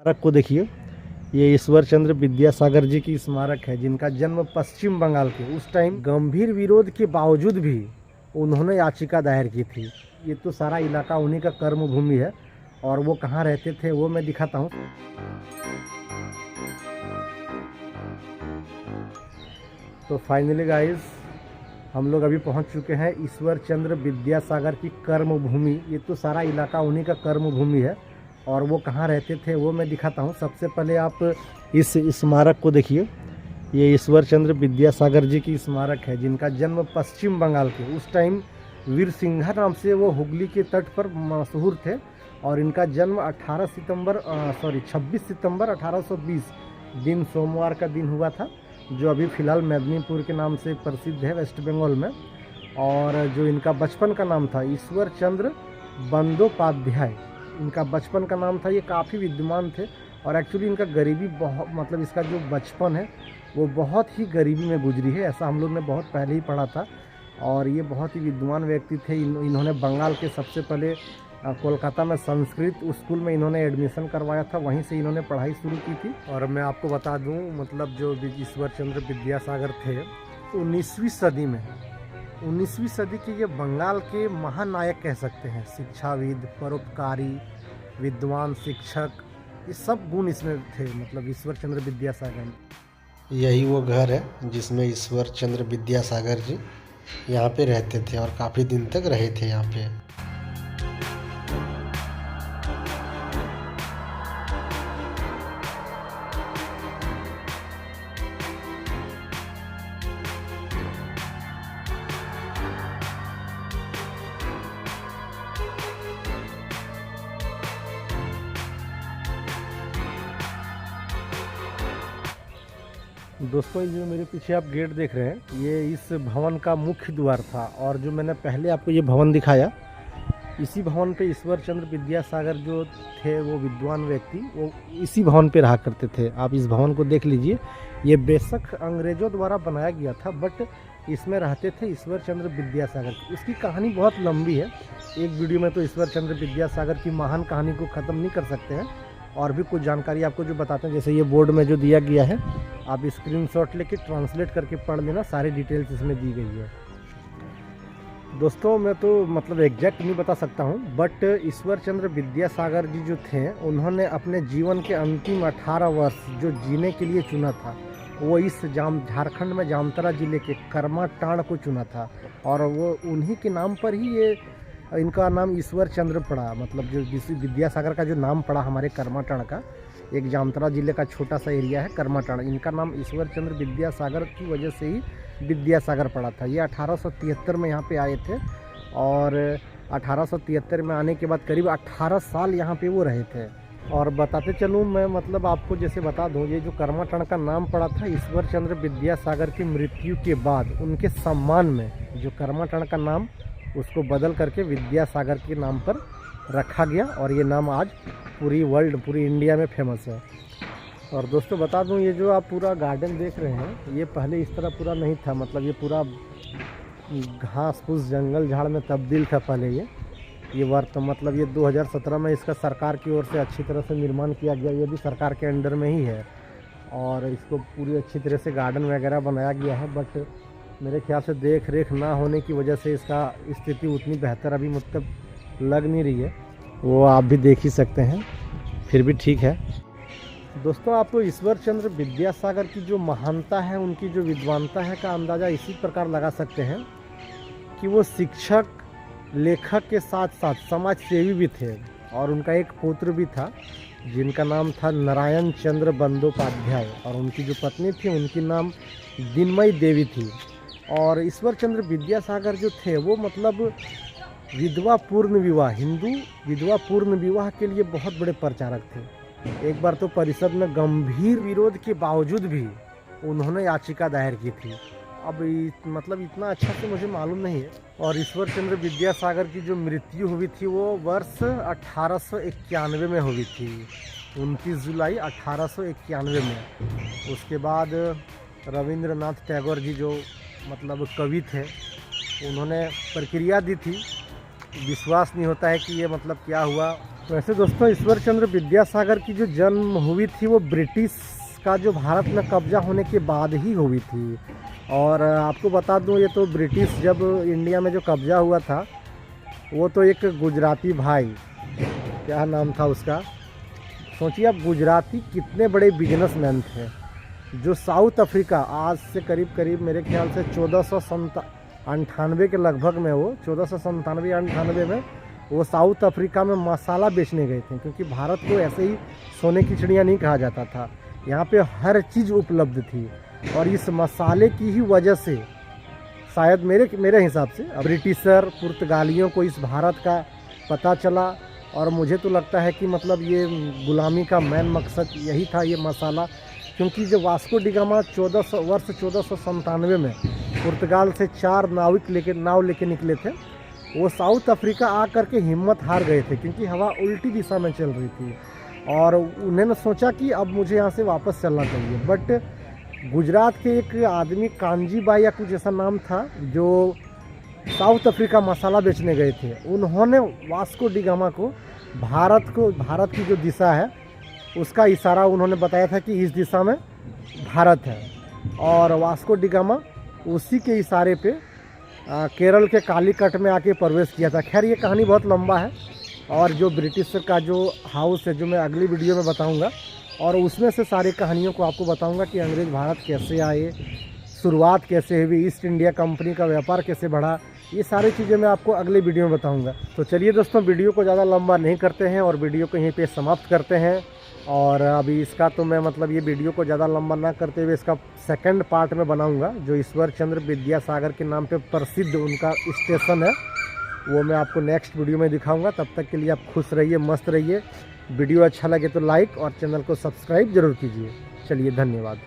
स्मारक को देखिए। ये ईश्वर चंद्र विद्यासागर जी की स्मारक है, जिनका जन्म पश्चिम बंगाल के उस टाइम गंभीर विरोध के बावजूद भी उन्होंने याचिका दायर की थी। ये तो सारा इलाका उन्हीं का कर्म भूमि है और वो कहाँ रहते थे वो मैं दिखाता हूँ। तो फाइनली गाइस, हम लोग अभी पहुंच चुके हैं ईश्वर चंद्र विद्यासागर की कर्म भूमि। ये तो सारा इलाका उन्हीं का कर्म भूमि है और वो कहाँ रहते थे वो मैं दिखाता हूँ। सबसे पहले आप इस स्मारक को देखिए। ये ईश्वर चंद्र विद्यासागर जी की स्मारक है, जिनका जन्म पश्चिम बंगाल के उस टाइम वीरसिंघा नाम से वो हुगली के तट पर मशहूर थे और इनका जन्म 26 सितंबर 1820 दिन सोमवार का दिन हुआ था, जो अभी फ़िलहाल मेदिनीपुर के नाम से प्रसिद्ध है वेस्ट बंगाल में। और जो इनका बचपन का नाम था ईश्वर चंद्र बंदोपाध्याय, इनका बचपन का नाम था। ये काफ़ी विद्वान थे और एक्चुअली इनका गरीबी बहुत, मतलब इसका जो बचपन है वो बहुत ही गरीबी में गुजरी है, ऐसा हम लोग ने बहुत पहले ही पढ़ा था। और ये बहुत ही विद्वान व्यक्ति थे। इन्होंने बंगाल के सबसे पहले कोलकाता में संस्कृत स्कूल में इन्होंने एडमिशन करवाया था, वहीं से इन्होंने पढ़ाई शुरू की थी। और मैं आपको बता दूं, मतलब जो ईश्वर चंद्र विद्यासागर थे 19वीं सदी में, 19वीं सदी के ये बंगाल के महानायक कह सकते हैं। शिक्षाविद, परोपकारी, विद्वान, शिक्षक, ये सब गुण इसमें थे, मतलब ईश्वर चंद्र विद्यासागर। यही वो घर है जिसमें ईश्वर चंद्र विद्यासागर जी यहाँ पे रहते थे और काफ़ी दिन तक रहे थे यहाँ पे। दोस्तों, ये जो मेरे पीछे आप गेट देख रहे हैं, ये इस भवन का मुख्य द्वार था। और जो मैंने पहले आपको ये भवन दिखाया, इसी भवन पे ईश्वर चंद्र विद्यासागर जो थे, वो विद्वान व्यक्ति, वो इसी भवन पे रहा करते थे। आप इस भवन को देख लीजिए। ये बेशक अंग्रेज़ों द्वारा बनाया गया था, बट इसमें रहते थे ईश्वर चंद्र विद्यासागर। इसकी कहानी बहुत लंबी है, एक वीडियो में तो ईश्वर चंद्र विद्यासागर की महान कहानी को ख़त्म नहीं कर सकते हैं। और भी कुछ जानकारी आपको जो बताते हैं, जैसे ये बोर्ड में जो दिया गया है, आप स्क्रीनशॉट लेके ट्रांसलेट करके पढ़ लेना, सारी डिटेल्स इसमें दी गई है। दोस्तों, मैं तो मतलब एग्जैक्ट नहीं बता सकता हूँ, बट ईश्वर चंद्र विद्यासागर जी जो थे, उन्होंने अपने जीवन के अंतिम 18 वर्ष जो जीने के लिए चुना था, वो इस झारखंड में जामताड़ा जिले के करमाटांड़ को चुना था। और वो उन्हीं के नाम पर ही ये इनका नाम ईश्वर चंद्र पड़ा, मतलब जो विद्यासागर का जो नाम पड़ा हमारे करमाटांड़ का, एक जामताड़ा जिले का छोटा सा एरिया है करमाटांड़, इनका नाम ईश्वर चंद्र विद्यासागर की वजह से ही विद्यासागर पड़ा था। ये 1873 में यहाँ पे आए थे और 1873 में आने के बाद करीब 18 साल यहाँ पे वो रहे थे। और बताते चलूँ मैं, मतलब आपको जैसे बता दूँ, ये जो करमाटांड़ का नाम पड़ा था ईश्वर चंद्र विद्यासागर की मृत्यु के बाद, उनके सम्मान में जो करमाटांड़ का नाम उसको बदल करके विद्यासागर के नाम पर रखा गया और ये नाम आज पूरी वर्ल्ड, पूरी इंडिया में फेमस है। और दोस्तों बता दूं, ये जो आप पूरा गार्डन देख रहे हैं, ये पहले इस तरह पूरा नहीं था, मतलब ये पूरा घास फूस जंगल झाड़ में तब्दील था पहले। ये मतलब ये 2017 में इसका सरकार की ओर से अच्छी तरह से निर्माण किया गया। ये भी सरकार के अंडर में ही है और इसको पूरी अच्छी तरह से गार्डन वगैरह बनाया गया है, बट मेरे ख्याल से देख रेख ना होने की वजह से इसका स्थिति उतनी बेहतर अभी मतलब लग नहीं रही है। वो आप भी देख ही सकते हैं, फिर भी ठीक है। दोस्तों, आप ईश्वर चंद्र विद्यासागर की जो महानता है, उनकी जो विद्वानता है का अंदाज़ा इसी प्रकार लगा सकते हैं कि वो शिक्षक, लेखक के साथ साथ समाज सेवी भी थे। और उनका एक पुत्र भी था जिनका नाम था नारायण चंद्र बंदोपाध्याय, और उनकी जो पत्नी थी उनकी नाम दिनमयी देवी थी। और ईश्वर चंद्र विद्यासागर जो थे, वो मतलब विधवा पूर्ण विवाह, हिंदू विधवा पूर्ण विवाह के लिए बहुत बड़े प्रचारक थे। एक बार तो परिषद में गंभीर विरोध के बावजूद भी उन्होंने याचिका दायर की थी। अब मतलब इतना अच्छा से मुझे मालूम नहीं है। और ईश्वर चंद्र विद्यासागर की जो मृत्यु हुई थी वो वर्ष 1891 में हुई थी, 29 जुलाई 1891 में। उसके बाद रविंद्रनाथ टैगोर जी जो मतलब कवि थे, उन्होंने प्रक्रिया दी थी। विश्वास नहीं होता है कि ये मतलब क्या हुआ, वैसे दोस्तों ईश्वर चंद्र विद्यासागर की जो जन्म हुई थी वो ब्रिटिश का जो भारत में कब्जा होने के बाद ही हुई थी। और आपको बता दूं, ये तो ब्रिटिश जब इंडिया में जो कब्जा हुआ था वो तो एक गुजराती भाई, क्या नाम था उसका, सोचिए आप, गुजराती कितने बड़े बिजनेसमैन थे जो साउथ अफ्रीका, आज से करीब मेरे ख्याल से 1498 के लगभग में, वो 1497-98 में वो साउथ अफ्रीका में मसाला बेचने गए थे, क्योंकि भारत को ऐसे ही सोने की चिड़िया नहीं कहा जाता था। यहाँ पे हर चीज़ उपलब्ध थी और इस मसाले की ही वजह से शायद मेरे हिसाब से ब्रिटिशर पुर्तगालियों को इस भारत का पता चला। और मुझे तो लगता है कि मतलब ये गुलामी का मेन मकसद यही था, ये मसाला, क्योंकि जब वास्को डी गामा 1497 में पुर्तगाल से 4 नाव लेके निकले थे, वो साउथ अफ्रीका आ करके हिम्मत हार गए थे, क्योंकि हवा उल्टी दिशा में चल रही थी और उन्होंने सोचा कि अब मुझे यहाँ से वापस चलना चाहिए। बट गुजरात के एक आदमी, कांजी बाई या कुछ ऐसा नाम था, जो साउथ अफ्रीका मसाला बेचने गए थे, उन्होंने वास्को डी गामा को भारत की जो दिशा है उसका इशारा उन्होंने बताया था कि इस दिशा में भारत है। और वास्को डी गामा उसी के इशारे पे केरल के कालीकट में आके प्रवेश किया था। खैर ये कहानी बहुत लंबा है और जो ब्रिटिश का जो हाउस है, जो मैं अगली वीडियो में बताऊंगा, और उसमें से सारी कहानियों को आपको बताऊंगा कि अंग्रेज़ भारत कैसे आए, शुरुआत कैसे हुई, ईस्ट इंडिया कंपनी का व्यापार कैसे बढ़ा, ये सारी चीज़ें मैं आपको अगले वीडियो में बताऊंगा। तो चलिए दोस्तों, वीडियो को ज़्यादा लंबा नहीं करते हैं और वीडियो को यहीं पे समाप्त करते हैं। और अभी इसका तो मैं मतलब ये वीडियो को ज़्यादा लंबा ना करते हुए इसका सेकंड पार्ट में बनाऊंगा, जो ईश्वर चंद्र विद्यासागर के नाम पे प्रसिद्ध उनका स्टेशन है, वो मैं आपको नेक्स्ट वीडियो में दिखाऊंगा। तब तक के लिए आप खुश रहिए, मस्त रहिए। वीडियो अच्छा लगे तो लाइक और चैनल को सब्सक्राइब जरूर कीजिए। चलिए, धन्यवाद।